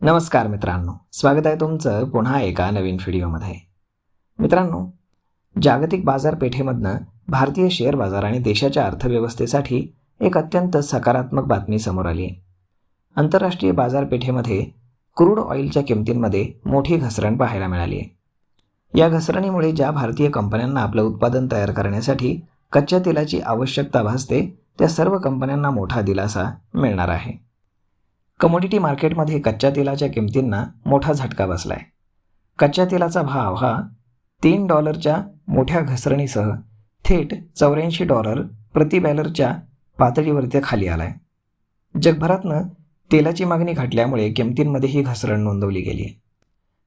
नमस्कार मित्रांनो, स्वागत आहे तुमचं पुन्हा एका नवीन व्हिडिओमध्ये. मित्रांनो, जागतिक बाजारपेठेमधनं भारतीय शेअर बाजार आणि देशाच्या अर्थव्यवस्थेसाठी एक अत्यंत सकारात्मक बातमी समोर आली आहे. आंतरराष्ट्रीय बाजारपेठेमध्ये क्रूड ऑइलच्या किमतींमध्ये मोठी घसरण पाहायला मिळाली आहे. या घसरणीमुळे ज्या भारतीय कंपन्यांना आपलं उत्पादन तयार करण्यासाठी कच्च्या तेलाची आवश्यकता भासते त्या सर्व कंपन्यांना मोठा दिलासा मिळणार आहे. कमोडिटी मार्केटमध्ये कच्च्या तेलाच्या किमतींना मोठा झटका बसला आहे. कच्च्या तेलाचा भाव हा $3च्या मोठ्या घसरणीसह थेट $84 प्रति बॅरलच्या पातळीवरती खाली आला आहे. जगभरातनं तेलाची मागणी घटल्यामुळे किमतींमध्ये ही घसरण नोंदवली गेली आहे.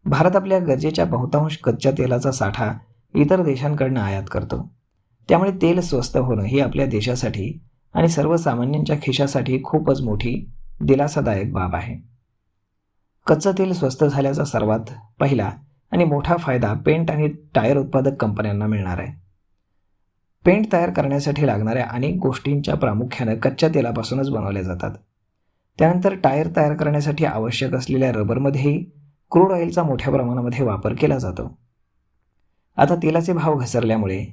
भारत आपल्या गरजेच्या बहुतांश कच्च्या तेलाचा साठा इतर देशांकडून आयात करतो. त्यामुळे तेल स्वस्त होणं ही आपल्या देशासाठी आणि सर्वसामान्यांच्या खिशासाठी खूपच मोठी दिलासादायक बाब आहे. कच्चं तेल स्वस्त झाल्याचा सर्वात पहिला आणि मोठा फायदा पेंट आणि टायर उत्पादक कंपन्यांना मिळणार आहे. पेंट तयार करण्यासाठी लागणाऱ्या अनेक गोष्टींच्या प्रामुख्यानं कच्च्या तेलापासूनच बनवल्या जातात. त्यानंतर टायर तयार करण्यासाठी आवश्यक असलेल्या रबरमध्येही क्रूड ऑइलचा मोठ्या प्रमाणामध्ये वापर केला जातो. आता तेलाचे भाव घसरल्यामुळे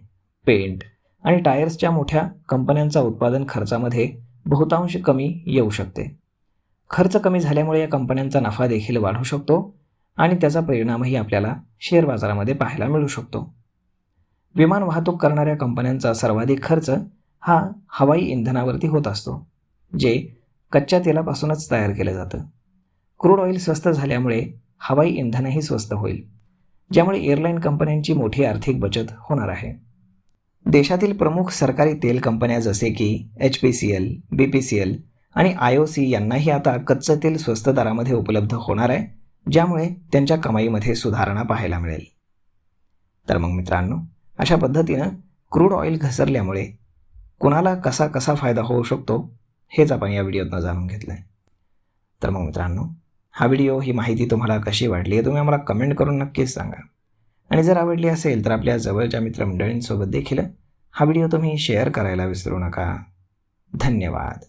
पेंट आणि टायर्सच्या मोठ्या कंपन्यांचा उत्पादन खर्चामध्ये बहुतांश कमी येऊ शकते. खर्च कमी झाल्यामुळे या कंपन्यांचा नफा देखील वाढू शकतो आणि त्याचा परिणामही आपल्याला शेअर बाजारामध्ये पाहायला मिळू शकतो. विमान वाहतूक करणाऱ्या कंपन्यांचा सर्वाधिक खर्च हा हवाई इंधनावरती होत असतो, जे कच्च्या तेलापासूनच तयार केलं जातं. क्रूड ऑइल स्वस्त झाल्यामुळे हवाई इंधनही स्वस्त होईल, ज्यामुळे एअरलाईन कंपन्यांची मोठी आर्थिक बचत होणार आहे. देशातील प्रमुख सरकारी तेल कंपन्या जसे की HPCL, BPCL आणि IOC यांनाही आता कच्चं तेल स्वस्त दरामध्ये उपलब्ध होणार आहे, ज्यामुळे त्यांच्या कमाईमध्ये सुधारणा पाहायला मिळेल. तर मग मित्रांनो, अशा पद्धतीनं क्रूड ऑइल घसरल्यामुळे कुणाला कसा फायदा होऊ शकतो हेच आपण या व्हिडिओतनं जाणून घेतलं आहे. तर मग मित्रांनो, हा व्हिडिओ ही माहिती तुम्हाला कशी वाटली आहे तुम्ही आम्हाला कमेंट करून नक्कीच सांगा. आणि जर आवडली असेल तर आपल्या जवळच्या मित्रमंडळींसोबत देखील हा व्हिडिओ तुम्ही शेअर करायला विसरू नका. धन्यवाद.